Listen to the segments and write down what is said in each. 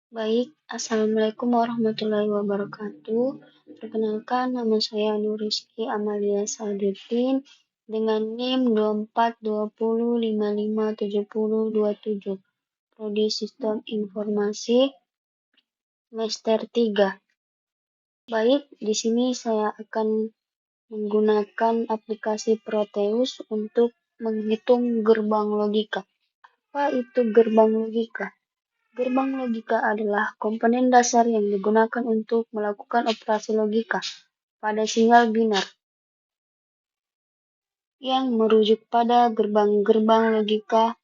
Baik, Assalamualaikum warahmatullahi wabarakatuh. Perkenalkan, nama saya Nurizky Amalia Saudin dengan NIM 2420557027, Prodi Sistem Informasi semester 3. Baik, di sini saya akan menggunakan aplikasi Proteus untuk menghitung gerbang logika. Apa itu gerbang logika? Gerbang logika adalah komponen dasar yang digunakan untuk melakukan operasi logika pada sinyal biner yang merujuk pada gerbang-gerbang logika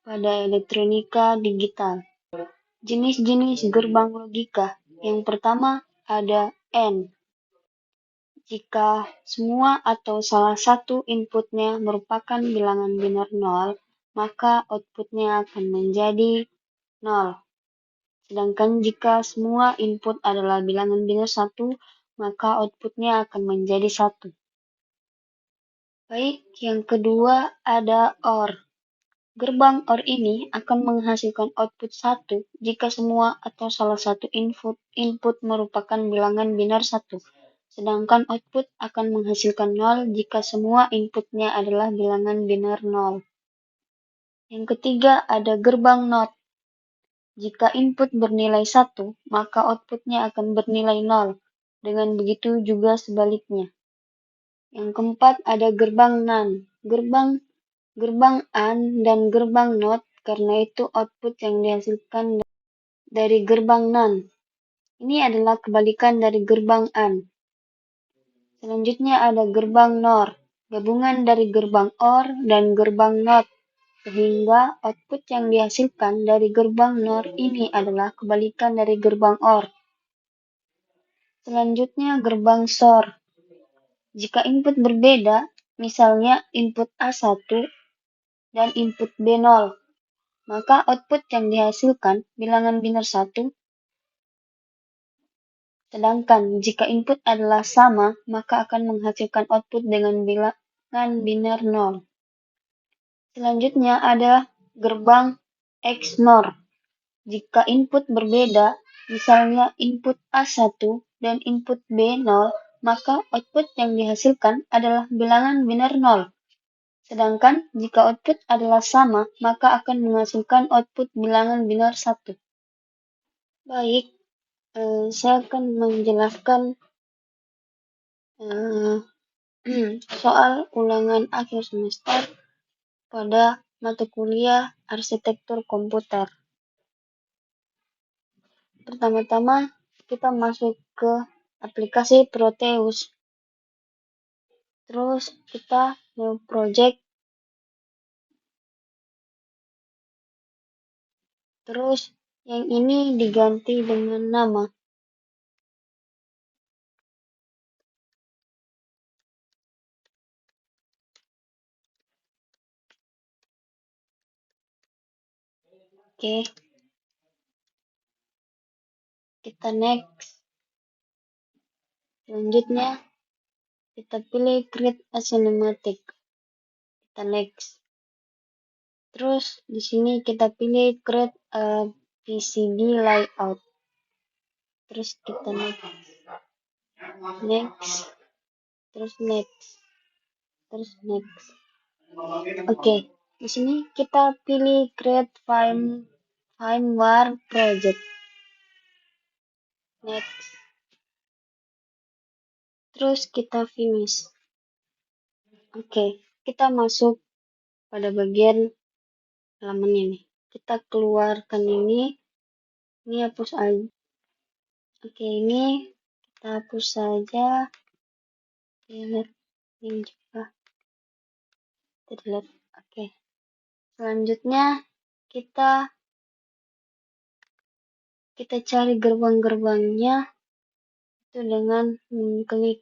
pada elektronika digital. Jenis-jenis gerbang logika. Yang pertama ada AND. Jika semua atau salah satu inputnya merupakan bilangan biner 0, maka outputnya akan menjadi 0. Sedangkan jika semua input adalah bilangan biner 1, maka outputnya akan menjadi 1. Baik, yang kedua ada OR. Gerbang OR ini akan menghasilkan output 1 jika semua atau salah satu input merupakan bilangan biner 1. Sedangkan output akan menghasilkan 0 jika semua inputnya adalah bilangan biner 0. Yang ketiga ada gerbang NOT. Jika input bernilai 1, maka outputnya akan bernilai 0. Dengan begitu juga sebaliknya. Yang keempat ada gerbang NAND. Gerbang AND dan gerbang NOT, karena itu output yang dihasilkan dari gerbang NAND. Ini adalah kebalikan dari gerbang AND. Selanjutnya ada gerbang NOR, gabungan dari gerbang OR dan gerbang NOT. Sehingga output yang dihasilkan dari gerbang NOR ini adalah kebalikan dari gerbang OR. Selanjutnya gerbang SOR. Jika input berbeda, misalnya input A1 dan input B0, maka output yang dihasilkan bilangan biner 1. Sedangkan jika input adalah sama, maka akan menghasilkan output dengan bilangan biner 0. Selanjutnya ada gerbang XNOR. Jika input berbeda, misalnya input A1 dan input B0, maka output yang dihasilkan adalah bilangan biner 0. Sedangkan jika output adalah sama, maka akan menghasilkan output bilangan biner 1. Baik, saya akan menjelaskan soal ulangan akhir semester pada mata kuliah arsitektur komputer. Pertama-tama kita masuk ke aplikasi Proteus. Terus kita new project. Terus yang ini diganti dengan nama. Oke. Kita next. Selanjutnya kita pilih create a cinematic. Kita next. Terus di sini kita pilih create a PCB layout. Terus kita next. Next. Terus next. Terus next. Oke. Di sini kita pilih create firmware project. Next. Terus kita finish. Oke, kita masuk pada bagian halaman ini. Kita keluarkan ini hapus aja. Oke, ini kita hapus saja. Delete ini juga. Delete. Oke. Selanjutnya kita cari gerbang-gerbangnya itu dengan mengklik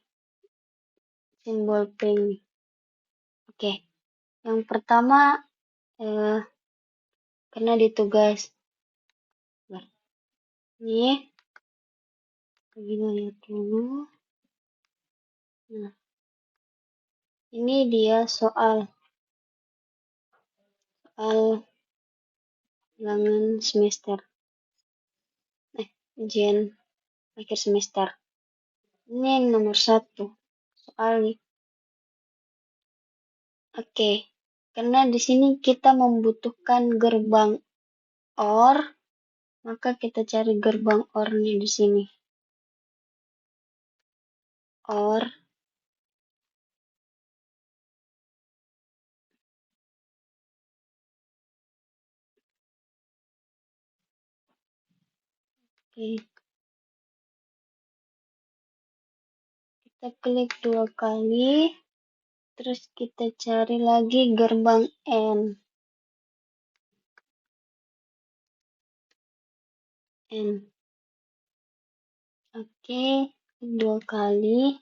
simbol P ini. Oke. Yang pertama karena di tugas ini begini lihat dulu. Nah, ini dia soal ulangan semester. ujian akhir semester. Ini yang nomor 1 soalnya. Oke, karena di sini kita membutuhkan gerbang OR, maka kita cari gerbang OR-nya di sini. OR Oke. Kita klik 2 kali, terus kita cari lagi gerbang N. Oke, 2 kali.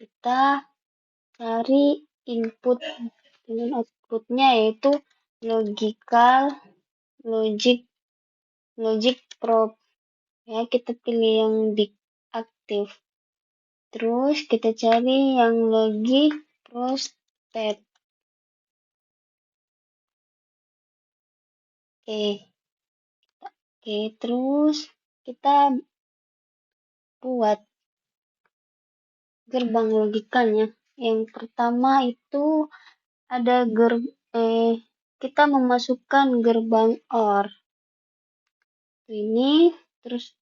Kita cari input dengan outputnya yaitu logic probe. Ya, kita pilih yang aktif. Terus kita cari yang logic prostate. Oke, terus kita buat gerbang logikanya. Yang pertama itu ada kita memasukkan gerbang OR. Ini terus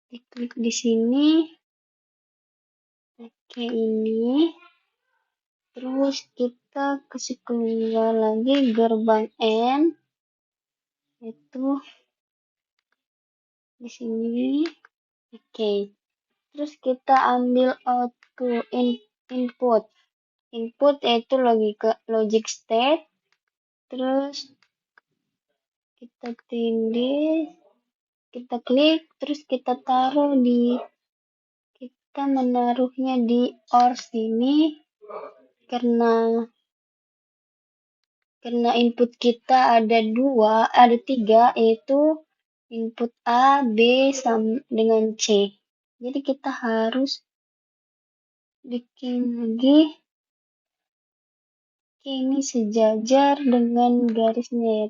diklik di sini. Oke, ini. Terus kita kasih keluar lagi gerbang N. Itu di sini. Oke. Terus kita ambil output input. Input yaitu logic state. Terus kita tindih, kita klik, terus kita menaruhnya di OR sini karena input kita ada 3, yaitu input A, B, dengan C. Jadi kita harus bikin lagi ini sejajar dengan garisnya ya.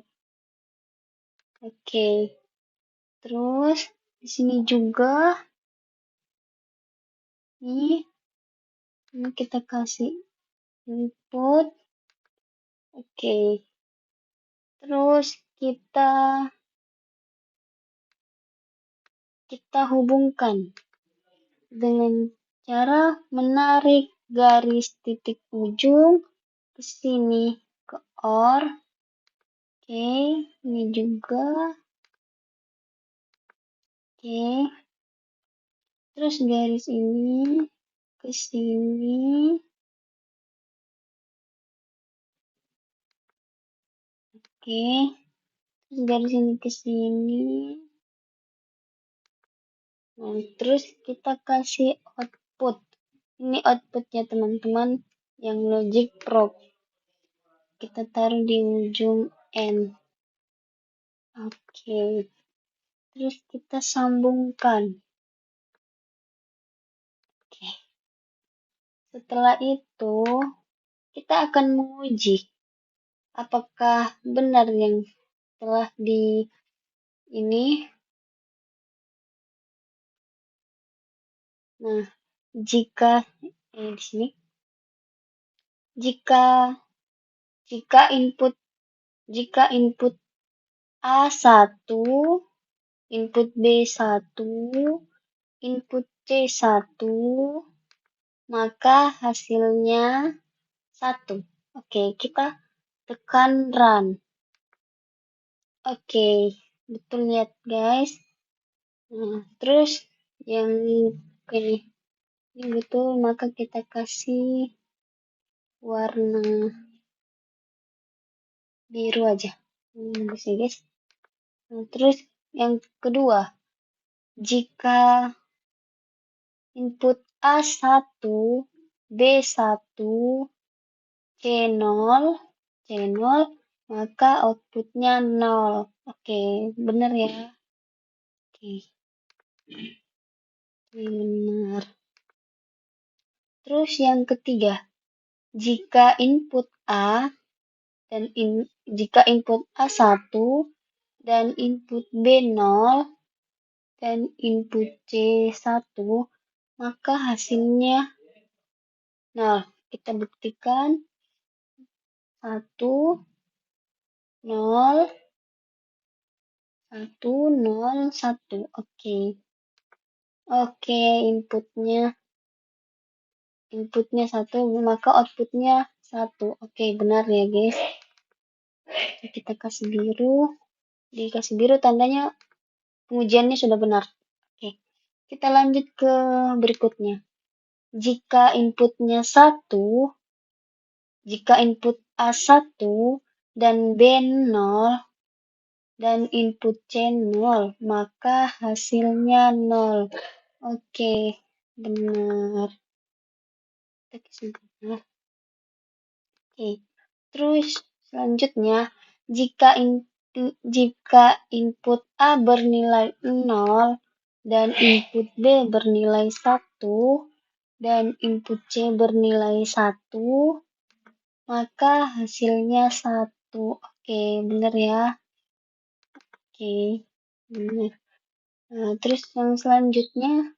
Oke. Terus di sini juga ini kita kasih input. Oke. Terus kita hubungkan dengan cara menarik garis titik ujung ke sini ke OR. Oke, ini juga. Oke. Terus garis ini ke sini. Oke. Terus garis ini ke sini. Nah, terus kita kasih output. Ini outputnya teman-teman yang logic probe. Kita taruh di ujung N. Oke. Terus kita sambungkan. Oke. Setelah itu, kita akan menguji apakah benar yang telah ini. Nah, jika di sini jika input A1, input B1, input C1, maka hasilnya 1. Oke, kita tekan run. Oke, betul lihat guys. Nah, terus yang ini betul, maka kita kasih warna biru aja. Bagus ya guys. Nah, terus yang kedua, jika input A1, B1, C0, maka outputnya 0. Oke, benar ya. Oke. Ini benar. Terus yang ketiga, jika input jika input A1 dan input B0 dan input C1, maka hasilnya 0. Kita buktikan 1, 0, 1, 0, 1. Oke. Oke, inputnya 1, maka outputnya 1. Oke, benar ya, guys. Kita kasih biru. Dikasih biru tandanya pengujiannya sudah benar. Oke. Kita lanjut ke berikutnya. Jika inputnya 1, jika input A1 dan B0 dan input C0, maka hasilnya 0. Oke, benar. Oke. Terus selanjutnya, jika input A bernilai 0 dan input B bernilai 1 dan input C bernilai 1, maka hasilnya 1. Oke, benar ya. Oke, benar. Nah, terus yang selanjutnya,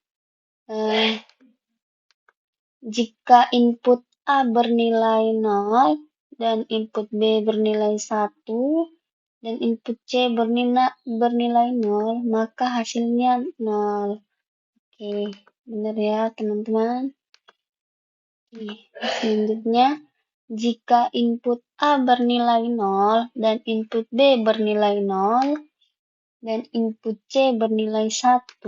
jika input A bernilai 0 dan input B bernilai 1 dan input C bernilai 0, maka hasilnya 0. Oke, benar ya teman-teman. Selanjutnya, jika input A bernilai 0 dan input B bernilai 0 dan input C bernilai 1,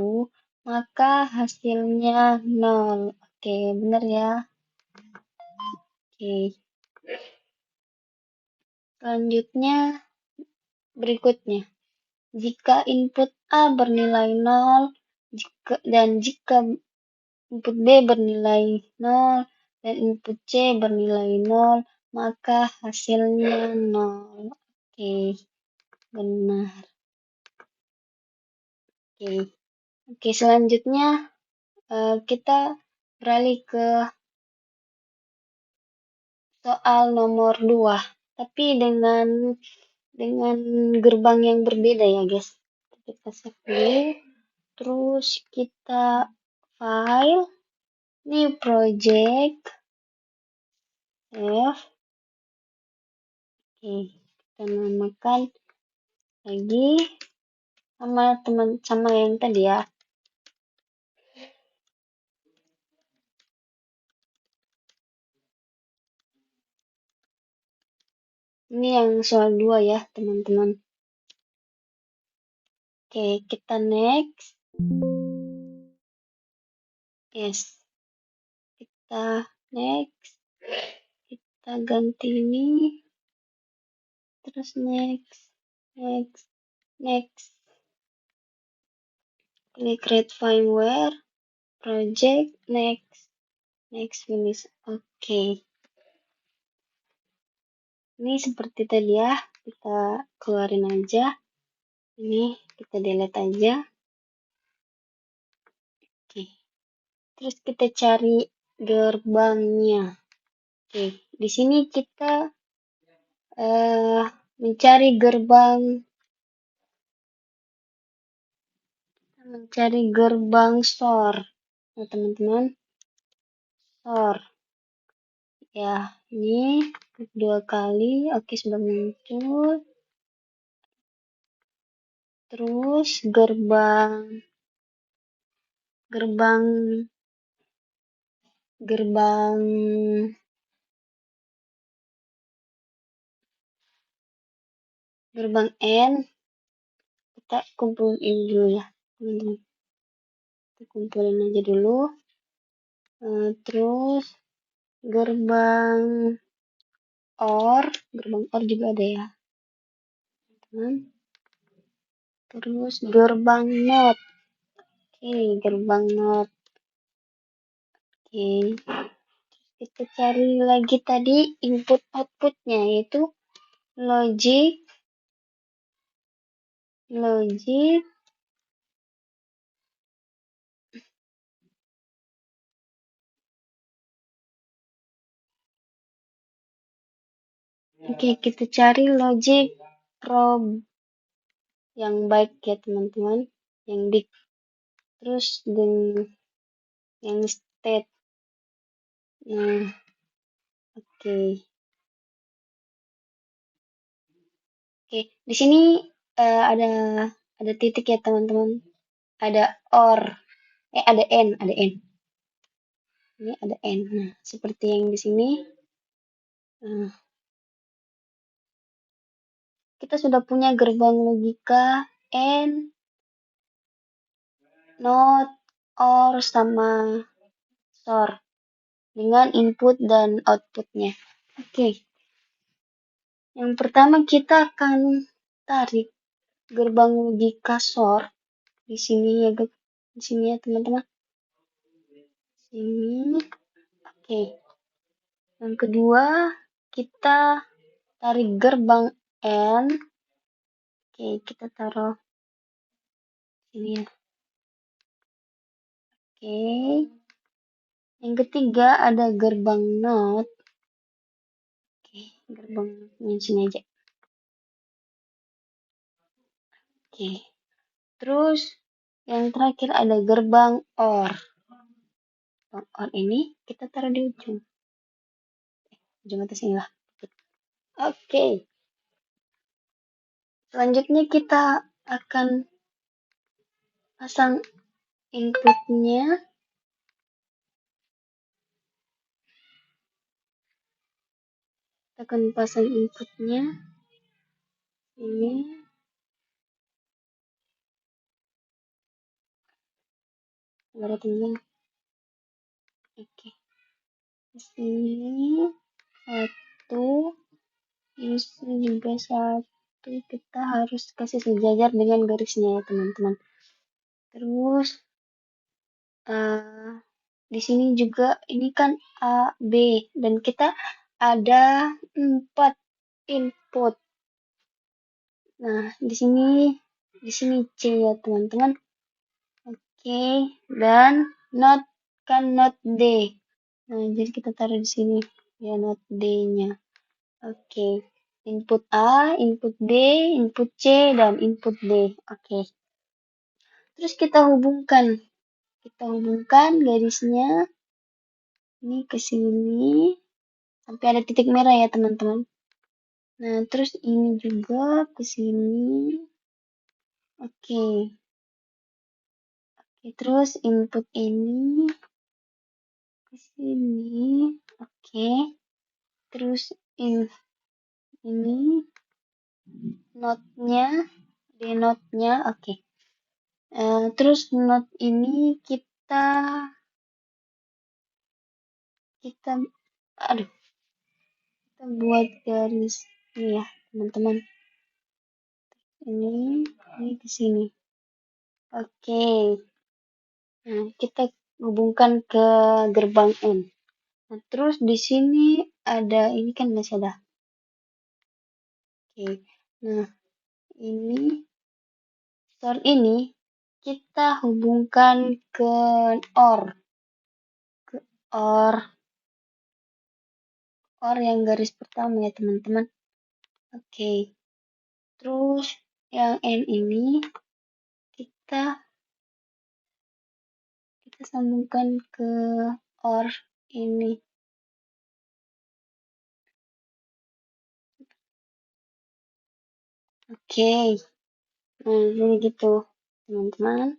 maka hasilnya 0. Oke, benar ya. Oke. Selanjutnya, berikutnya. Jika input A bernilai 0 dan jika input B bernilai 0 dan input C bernilai 0, maka hasilnya 0. Oke, benar. Oke, selanjutnya kita beralih ke soal nomor 2, tapi dengan gerbang yang berbeda ya, guys. Kita save dulu. Terus kita file, new project, save. Oke, kita namakan lagi sama yang tadi ya. Ini yang soal 2 ya, teman-teman. Oke, kita next. Yes. Kita next. Kita ganti ini. Terus next. Klik create firmware, project, next finish. Oke. Ini seperti tadi ya, kita keluarin aja. Ini kita delete aja. Oke. Terus kita cari gerbangnya. Oke, di sini kita mencari gerbang store. Nah, teman-teman, store. Ya, ini 2 kali. Oke, sudah muncul. Terus gerbang N kita kumpulin dulu ya, teman-teman. Kita kumpulin aja dulu. Terus gerbang OR juga ada ya, teman. Terus gerbang NOT. Oke, gerbang NOT. Oke. Kita cari lagi tadi input outputnya, yaitu logic. Oke, kita cari logic probe yang baik ya, teman-teman, yang big. terus dengan yang state. Nah, oke. Oke, di sini ada titik ya teman-teman. Ada or, ada n. Ini ada n. Nah, seperti yang di sini. Nah, kita sudah punya gerbang logika and, not, or, sama SOR dengan input dan outputnya. Oke, yang pertama kita akan tarik gerbang logika SOR di sini ya, di sini ya teman-teman. Sini. Oke. Yang kedua kita tarik gerbang N. Oke, kita taruh sini ya. Oke. Yang ketiga ada gerbang NOT. Oke, gerbang yang sini aja. Oke. Terus yang terakhir ada gerbang OR. Gerbang OR ini kita taruh di ujung atas ini lah. Oke. Selanjutnya kita akan pasang inputnya. Kita akan pasang inputnya ini. Teman-teman. Oke. Di sini satu, ini juga satu. Kita harus kasih sejajar dengan garisnya ya teman-teman. Terus di sini juga ini kan A, B, dan kita ada 4 input. Nah, di sini C ya teman-teman. Oke, dan not D. Nah, jadi kita taruh di sini ya not D-nya. Oke, input A, input B, input C, dan input D. Oke. Terus kita hubungkan garisnya ini ke sini sampai ada titik merah ya teman-teman. Nah, terus ini juga ke sini. Oke. Oke, terus input ini ke sini. Oke. Terus ini notnya, D-notnya. Oke. Terus not ini kita buat garis ini ya teman-teman. Ini ke sini. Oke. Nah, kita hubungkan ke gerbang N. Nah, terus di sini ada ini kan masih ada. Oke. Nah, ini SOR ini kita hubungkan ke OR. Ke OR yang garis pertama ya teman-teman. Oke. Terus yang N ini kita sambungkan ke OR ini. Oke. Nah, jadi gitu teman-teman.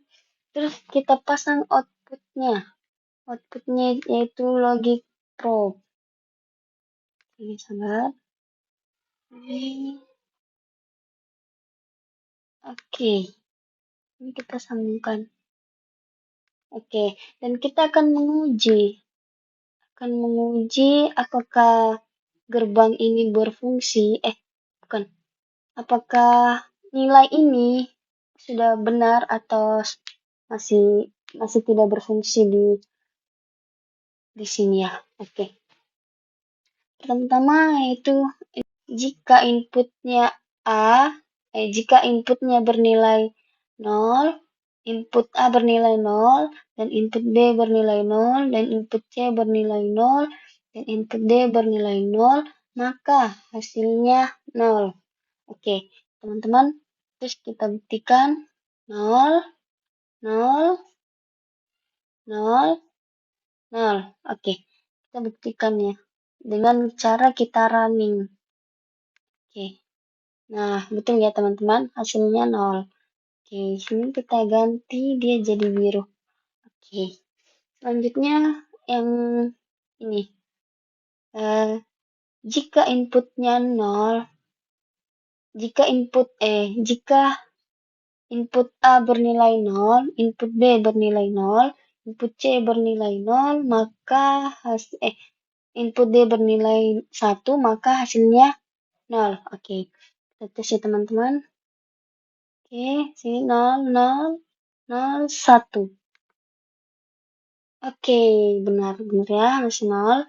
Terus kita pasang outputnya. Outputnya yaitu logic probe. Ini sabar. Oke. Ini kita sambungkan. Oke. Dan kita akan menguji apakah gerbang ini berfungsi. Bukan. Apakah nilai ini sudah benar atau masih tidak berfungsi di sini ya. Oke. Pertama yaitu jika inputnya bernilai 0, input A bernilai 0, dan input B bernilai 0, dan input C bernilai 0, dan input D bernilai 0, maka hasilnya 0. Oke, teman-teman, terus kita buktikan 0, 0, 0, 0. Oke, kita buktikan ya. Dengan cara kita running. Oke, nah betul ya teman-teman, hasilnya 0. Oke, sini kita ganti dia jadi biru. Oke, selanjutnya yang ini. Jika inputnya 0, jika input A bernilai 0, input B bernilai 0, input C bernilai 0, maka input D bernilai 1, maka hasilnya 0. Oke, kita tes ya teman-teman. Oke, sini 0, 0, 0, 1. Oke, benar ya, masih 0.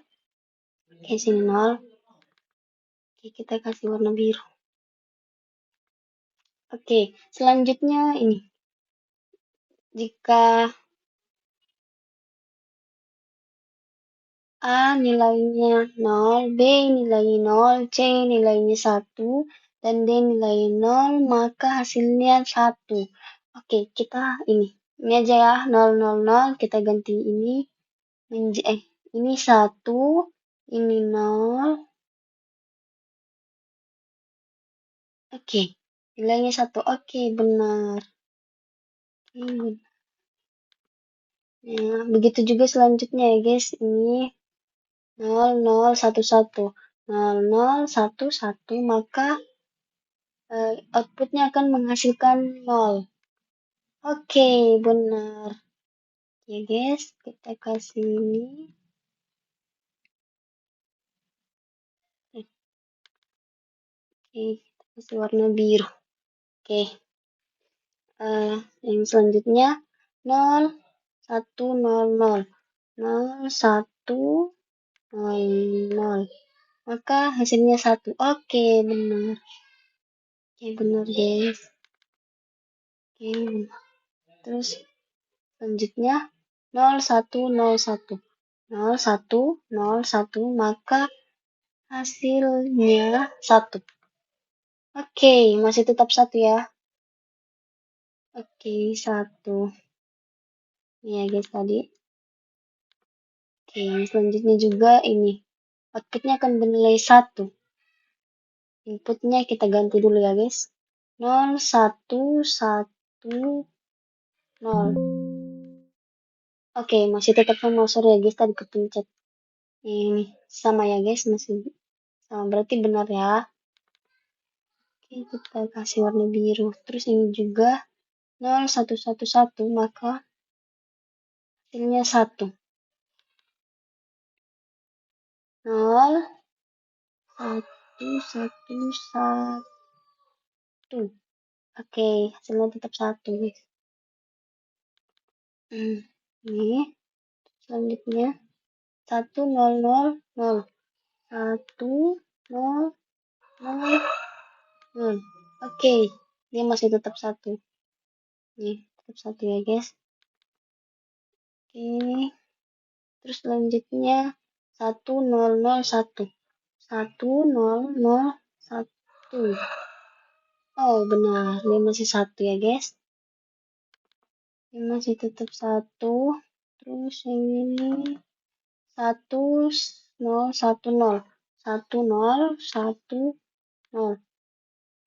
Oke, sini 0. Oke, kita kasih warna biru. Oke, selanjutnya ini. Jika A nilainya 0, B nilainya 0, C nilainya 1, dan D nilainya 0, maka hasilnya 1. Oke, kita ini aja ya, 0, 0, 0, kita ganti ini, ini 1, ini 0. Oke, nilainya 1, oke, benar. Ya, begitu juga selanjutnya ya guys, ini 0, 0, 1, 1, 0, 0, 1, 1, maka outputnya akan menghasilkan 0. Oke, benar. Ya guys, kita kasih ini. Oke, kita kasih warna biru. Oke, yang selanjutnya 0, 1, 0, 0, 0, 1, 0, 0. Maka hasilnya 1. Oke, benar. Oke, benar guys. Oke, benar. Terus selanjutnya 0, 1, 0, 1. 0, 1, 0, 1, maka hasilnya 1. Oke, masih tetap 1 ya. Oke, 1. Ya guys tadi. Oke, selanjutnya juga ini. Outputnya akan bernilai 1. Inputnya kita ganti dulu ya guys. 0, 1, 1, 0. Oke, masih tetap sama. Sorry ya guys, tadi kepencet. Ini sama ya guys, masih sama. Berarti benar ya. Oke, kita kasih warna biru. Terus ini juga 0, 1, 1, 1, maka hasilnya 1. 0, 1, 1, 1. Oke, hasilnya tetap 1 guys. Ini selanjutnya 1, 0, 0, 0. 1, 0, 0, 0. Oke, dia masih tetap 1. Nih, tetap 1 ya guys. Oke, terus selanjutnya 1, 0, 0, 1. 1, 0, 0, 1. Oh, benar. Dia masih 1 ya guys. Dia masih tetap 1. Terus yang ini 1, 0, 1, 0. 1, 0, 1, 0.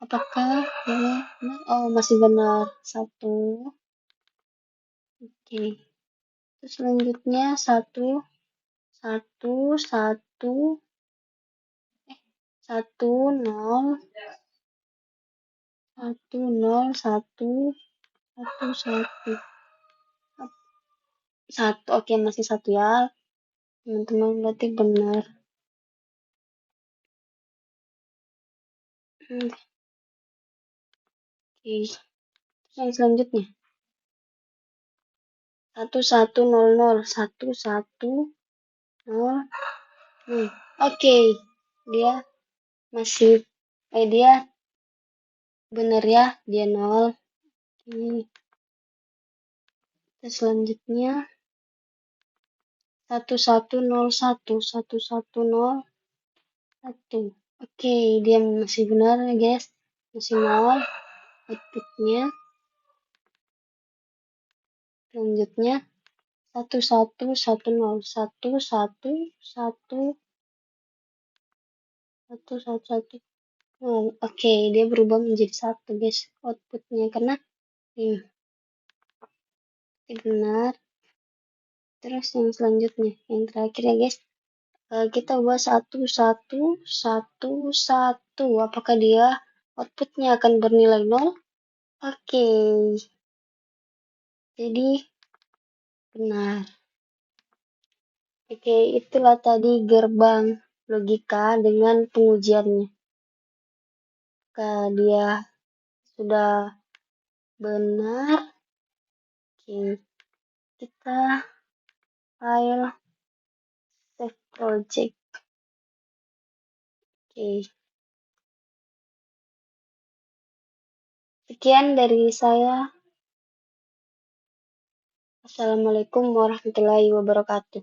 Apakah ini benar? Oh, masih benar. 1. Oke. Terus selanjutnya 1, 1, 1, 1, 0, 1, 0, 1, 1, 1. 1. Oke, masih 1 ya. Teman-teman berarti benar. Oke. Terus yang selanjutnya 1, 1, 0, 0, 1, 1, 0. Oke, dia masih dia benar ya, dia 0. Terus selanjutnya 1, 1, 0, 1, 1, 1, 0, 1. Oke, dia masih benar ya guys, masih 0 outputnya. Selanjutnya 1110 1111 Oke, dia berubah menjadi satu, guys, outputnya karena ini benar. Terus yang selanjutnya, yang terakhir ya, guys, kita ubah 1111. Apakah dia outputnya akan bernilai 0? Oke, jadi benar. Oke, itulah tadi gerbang logika dengan pengujiannya. Dia sudah benar. Oke, kita file save project. Oke, sekian dari saya. Assalamualaikum warahmatullahi wabarakatuh.